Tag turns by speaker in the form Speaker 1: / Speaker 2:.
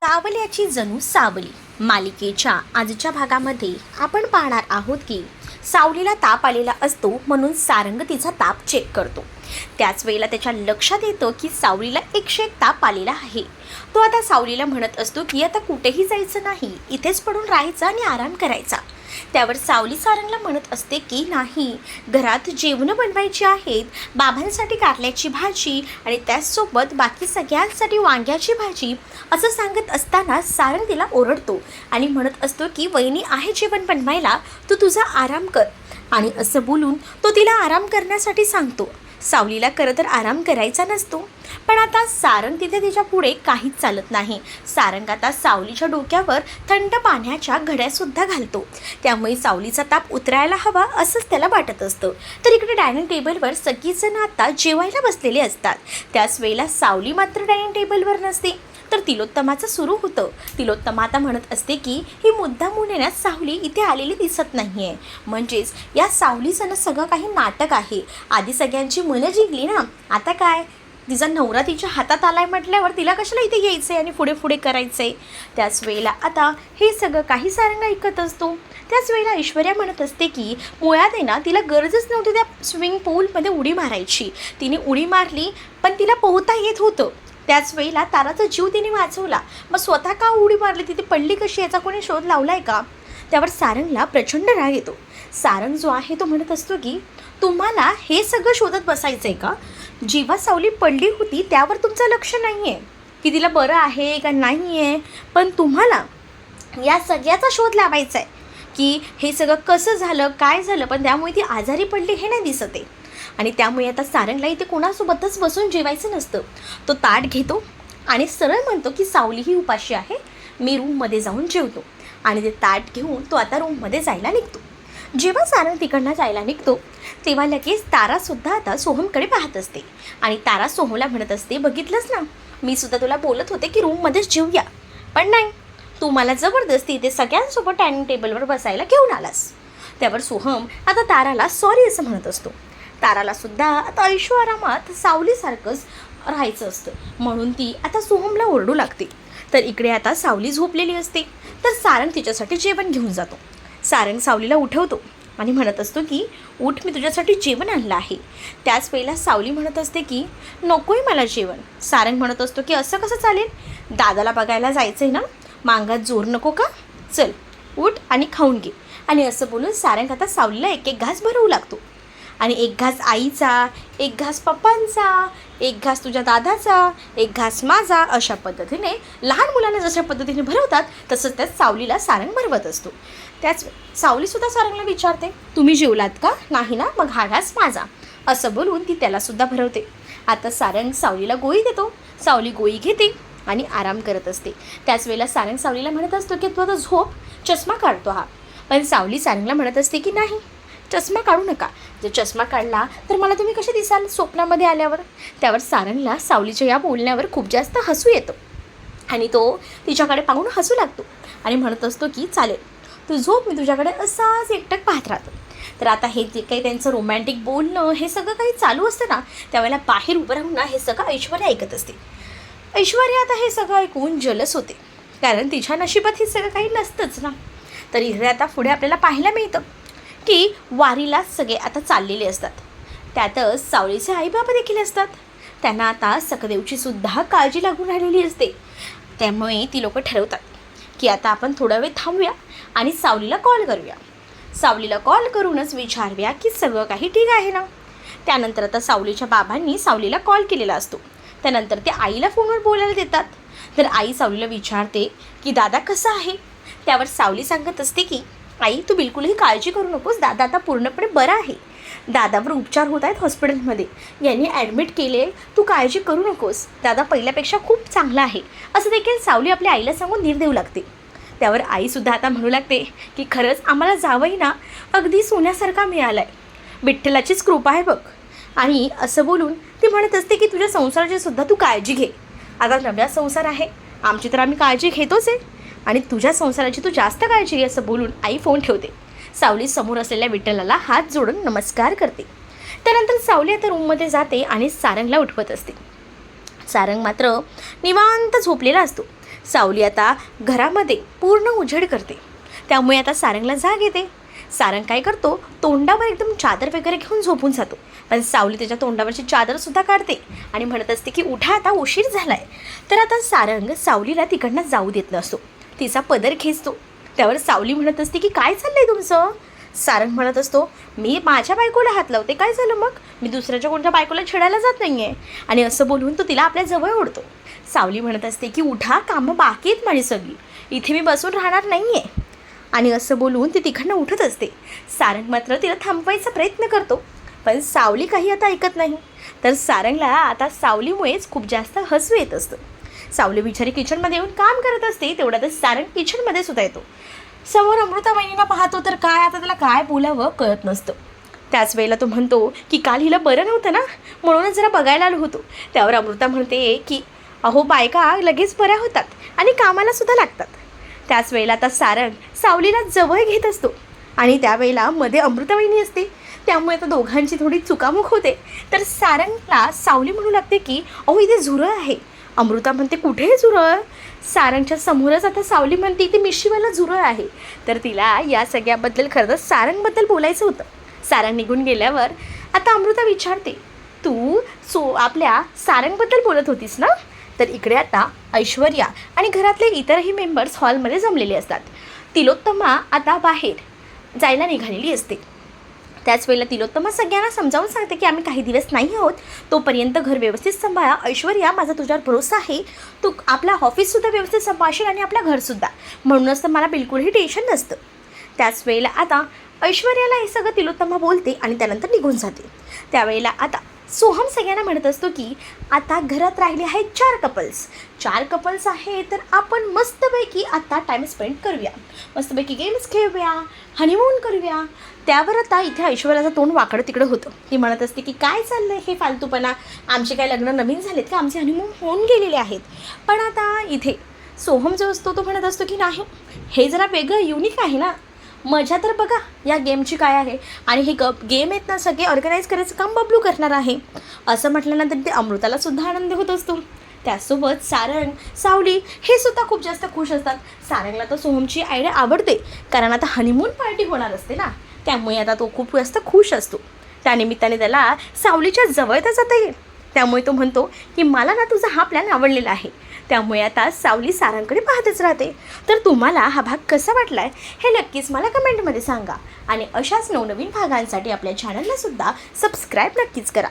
Speaker 1: सावल्याची जणू सावली मालिकेच्या आजच्या भागामध्ये आपण पाहणार आहोत की सावलीला ताप आलेला असतो म्हणून सारंग तिचा ताप चेक करतो. त्याच वेळेला त्याच्या लक्षात येतं की सावलीला 101 ताप आलेला आहे. तो आता सावलीला म्हणत असतो की आता कुठेही जायचं नाही, इथेच पडून राहायचं आणि आराम करायचा. त्यावर सावली सारंगला म्हणत असते की नाही, घरात जेवणं बनवायची आहेत, बाबांसाठी कारल्याची भाजी आणि त्याचसोबत बाकी सगळ्यांसाठी वांग्याची भाजी असं सांगत असताना सारंग तिला ओरडतो आणि म्हणत असतो की वहिनी आहे जेवण बनवायला, तू तुझा आराम कर. आणि असं बोलून तो तिला आराम करण्यासाठी सांगतो. सावलीला खरं तर आराम करायचा नसतो, पण आता सारंग तिथे तिच्या पुढे काहीच चालत नाही. सारंग आता सावलीच्या डोक्यावर थंड पाण्याच्या घड्यासुद्धा घालतो. त्यामुळे सावलीचा ताप उतरायला हवा असंच त्याला वाटत असतं. तर इकडे डायनिंग टेबलवर सगळीजण आता जेवायला बसलेले असतात. त्याच वेळेला सावली मात्र डायनिंग टेबलवर नसते. तर तिलोत्तमाचं सुरू होतं. तिलोत्तमा आता म्हणत असते की ही मुद्दामून येण्यात सावली इथे आलेली दिसत नाही आहे, म्हणजेच या सावलीचं सगळं काही नाटक आहे. आधी सगळ्यांची मनं जिंकली ना, आता काय तिचा नवरा तिच्या हातात आलाय म्हटल्यावर तिला कशाला इथे यायचं आहे आणि पुढे पुढे करायचं आहे. त्याच वेळेला आता हे सगळं काही सारंग ऐकत असतो. त्याच वेळेला ऐश्वर्या म्हणत असते की मुळात आहे ना, तिला गरजच नव्हती त्या स्विमिंग पूलमध्ये उडी मारायची. तिने उडी मारली पण तिला पोहता येत होतं. त्याच वेळेला ताराचा जीव तिने वाचवला, मग स्वतः का उडी मारली, तिथे पडली कशी, याचा कोणी शोध लावला आहे का? त्यावर सारंगला प्रचंड राग येतो. सारंग जो आहे तो म्हणत असतो की तुम्हाला हे सगळं शोधत बसायचं आहे का? जेव्हा सावली पडली होती त्यावर तुमचं लक्ष नाही आहे की तिला बरं आहे का नाही आहे, पण तुम्हाला या सगळ्याचा शोध लावायचा आहे की हे सगळं कसं झालं, काय झालं, पण त्यामुळे ती आजारी पडली हे नाही दिसत आहे. आणि त्यामुळे आता सारंगला इथे कोणासोबतच बसून जेवायचं नसतं. तो ताट घेतो आणि सरळ म्हणतो की सावली ही उपाशी आहे, मी रूममध्ये जाऊन जेवतो. आणि ते ताट घेऊन तो आता रूममध्ये जायला निघतो. जेव्हा सारंग तिकडनं जायला निघतो तेव्हा लगेच तारासुद्धा आता सोहमकडे पाहत असते आणि तारा सोहमला म्हणत असते, बघितलंस ना, मी सुद्धा तुला बोलत होते की रूममध्येच जेवूया, पण नाही, तू मला जबरदस्ती इथे सगळ्यांसोबत डायनिंग टेबलवर बसायला घेऊन आलास. त्यावर सोहम आता ताराला सॉरी असं म्हणत असतो. ताराला सुद्धा आता ऐशोआरामात सावलीसारखंच राहायचं असतं, म्हणून ती आता सोहमला ओरडू लागते. तर इकडे आता सावली झोपलेली असते. तर सारंग तिच्यासाठी जेवण घेऊन जातो. सारंग सावलीला उठवतो आणि म्हणत असतो की उठ, मी तुझ्यासाठी जेवण आणलं आहे. त्याच वेळेला सावली म्हणत असते की नकोय मला जेवण. सारंग म्हणत असतो की असं कसं चालेल, दादाला बघायला जायचं आहे ना, मांगात जोर नको का, चल उठ आणि खाऊन घे. आणि असं बोलून सारंग आता सावलीला एक एक घास भरवू लागतो. आणि एक घास आईचा, एक घास पप्पांचा, एक घास तुझ्या दादाचा, एक घास माझा, अशा पद्धतीने लहान मुलांना जशा पद्धतीने भरवतात तसंच त्याच सावलीला सारंग भरवत असतो. त्याच सावलीसुद्धा सारंगला विचारते, तुम्ही जेवलात का, नाही ना, मग हा घास माझा, असं बोलून ती त्यालासुद्धा भरवते. आता सारंग सावलीला गोळी देतो. सावली गोळी घेते आणि आराम करत असते. त्याच वेळेला सारंग सावलीला म्हणत असतो की तू आता झोप, चष्मा काढतो हा. पण सावली सारंगला म्हणत असते की नाही, चष्मा काढू नका, जर चष्मा काढला तर मला तुम्ही कसे दिसाल स्वप्नामध्ये आल्यावर. त्यावर सारंगला सावलीच्या या बोलण्यावर खूप जास्त हसू येतं आणि तो तिच्याकडे पाहून हसू लागतो आणि म्हणत असतो की चालेल, तू झोप, मी तुझ्याकडे असाच एकटक पाहत राहतो. तर आता हे जे काही त्यांचं रोमॅन्टिक बोलणं हे सगळं काही चालू असतं ना, त्यावेळेला बाहेर उभं राहून ना हे सगळं ऐश्वर्या ऐकत असते. ऐश्वर्या आता हे सगळं ऐकून जलस होते, कारण तिच्या नशिबात हे सगळं काही नसतंच ना. तर इथे आता पुढे आपल्याला पाहायला मिळतं की वारीला सगळे आता चाललेले असतात. त्यातच सावलीचे आईबाबा देखील असतात. त्यांना आता सकदेवची सुद्धा काळजी लागून राहिलेली असते. त्यामुळे ती लोक ठरवतात की आता आपण थोडा वेळ थांबूया आणि सावलीला कॉल करूया. सावलीला कॉल करूनच विचारूया की सगळं काही ठीक आहे ना. त्यानंतर आता सावलीच्या बाबांनी सावलीला कॉल केलेला असतो. त्यानंतर ते आईला फोनवर बोलायला देतात. तर आई सावलीला विचारते की दादा कसा आहे. त्यावर सावली सांगत असते की आई, तू बिलकुलही काळजी करू नकोस, दादा आता पूर्णपणे बरा आहे, दादावर उपचार होत आहेत हॉस्पिटलमध्ये, यांनी ॲडमिट केले, तू काळजी करू नकोस, दादा पहिल्यापेक्षा खूप चांगला आहे, असं देखील सावली आपल्या आईला सांगून धीर देऊ लागते. त्यावर आईसुद्धा आता म्हणू लागते की खरंच आम्हाला जावई ना अगदी सोन्यासारखा मिळाला आहे, विठ्ठलाचीच कृपा आहे बघ. आणि असं बोलून ती म्हणत असते की तुझ्या संसाराची सुद्धा तू काळजी घे, आता नव्या संसार आहे, आमची तर आम्ही काळजी घेतोच आहे आणि तुझ्या संसाराची तू जास्त काळजी घे, असं बोलून आई फोन ठेवते. सावली समोर असलेल्या विठ्ठलाला हात जोडून नमस्कार करते. त्यानंतर सावली आता रूममध्ये जाते आणि सारंगला उठवत असते. सारंग मात्र निवांत झोपलेला असतो. सावली आता घरामध्ये पूर्ण उजेड करते, त्यामुळे आता सारंगला जाग येते. सारंग काय करतो, तोंडावर एकदम चादर वगैरे घेऊन झोपून जातो. पण सावली त्याच्या तोंडावरची चादरसुद्धा काढते आणि म्हणत असते की उठा, आता उशीर झाला आहे. तर आता सारंग सावलीला तिकडनं जाऊ देत नसतो, तिचा पदर खेचतो. त्यावर सावली म्हणत असते की काय चाललं आहे तुमचं. सारंग म्हणत असतो, मी माझ्या बायकोला हात लावते, काय झालं मग, मी दुसऱ्याच्या कोणत्या बायकोला छेडायला जात नाही आहे. आणि असं बोलून तो तिला आपल्या जवळ ओढतो. सावली म्हणत असते की उठा, कामं बाकी आहेत माझी सगळी, इथे मी बसून राहणार नाही आहे. आणि असं बोलून ती तिकडनं उठत असते. सारंग मात्र तिला थांबवायचा प्रयत्न करतो, पण सावली काही आता ऐकत नाही. तर सारंगला आता सावलीमुळेच खूप जास्त हसू येत असतं. सावली बिचारी किचनमध्ये येऊन काम करत असते, तेवढ्यातच सारंग किचनमध्ये सुद्धा येतो. समोर अमृता वहिनीला पाहतो, तर काय आता त्याला काय बोलावं कळत नसतं. त्याच वेळेला तो म्हणतो की काल हिला बरं नव्हतं ना, म्हणूनच जरा बघायला आलो होतो. त्यावर अमृता म्हणते की अहो, बायका लगेच बऱ्या होतात आणि कामालासुद्धा लागतात. त्याच वेळेला आता सारंग सावलीला जवळ घेत असतो आणि त्यावेळेला मध्ये अमृतावहिनी असते, त्यामुळे आता दोघांची थोडी चुकामुक होते. तर सारंगला सावली म्हणू लागते की अहो, इथे झुरळ आहे. अमृता म्हणते कुठे झुरळ. सारंगच्या समोरच आता सावली म्हणते इथे मिशीवाला झुरळ आहे. तर तिला या सगळ्याबद्दल खरं तर सारंगबद्दल बोलायचं होतं. सारंग निघून गेल्यावर आता अमृता विचारते, तू आपल्या सारंगबद्दल बोलत होतीस ना. तर इकडे आता ऐश्वर्या आणि घरातले इतरही मेंबर्स हॉलमध्ये जमलेले असतात. तिलोत्तमा आता बाहेर जायला निघालेली असते. त्याच वेळेला तिलोत्तमा सगळ्यांना समजावून सांगते की आम्ही काही दिवस नाही आहोत, तोपर्यंत घर व्यवस्थित सांभाळा. ऐश्वर्या, माझा तुझ्यावर भरोसा आहे, तू आपला ऑफिससुद्धा व्यवस्थित सांभाळशील आणि आपलं घरसुद्धा, म्हणूनच तर मला बिलकुलही टेन्शन नसतं. त्याच वेळेला आता ऐश्वर्याला हे सगळं तिलोत्तमा बोलते आणि त्यानंतर निघून जाते. त्यावेळेला आता सोहम सगळ्यांना म्हणत असतो की आता घरात राहिले आहेत 4 कपल्स आहे, तर आपण मस्तपैकी आता टाईम स्पेंड करूया, मस्तपैकी गेम्स खेळूया, हनीमून करूया. त्यावर आता इथे ऐश्वर्याचं तोंड वाकडं तिकडं होतं. ती म्हणत असते की काय चाललं आहे हे फालतूपणा, आमचे काय लग्न नवीन झालेत का, आमचे हनीमून होऊन गेलेले आहेत. पण आता इथे सोहम जो असतो तो म्हणत असतो की नाही, हे जरा वेगळं युनिक आहे ना, मजा तर बघा या गेमची काय आहे. आणि हे गेम आहेत ना सगळे ऑर्गनाईज करायचं काम बबलू करणार आहे. असं म्हटल्यानंतर ते अमृतालासुद्धा आनंद होत असतो. त्यासोबत सारंग, सावली हे सुद्धा खूप जास्त खुश असतात. सारंगला तर सोहमची आयडिया आवडते, कारण आता हनीमून पार्टी होणार असते ना, त्यामुळे आता तो खूप जास्त खुश असतो. त्यानिमित्ताने त्याला सावलीच्या जवळ तर जाता येईल. त्यामुळे तो म्हणतो की मला ना तुझा हा प्लॅन आवडलेला आहे. त्यामुळे आता सावली सारंगकडे पाहतच राहते. तर तुम्हाला हा भाग कसा वाटला आहे हे नक्कीच मला कमेंटमध्ये सांगा. आणि अशाच नवनवीन भागांसाठी आपल्या चॅनलला सुद्धा सबस्क्राईब नक्कीच करा.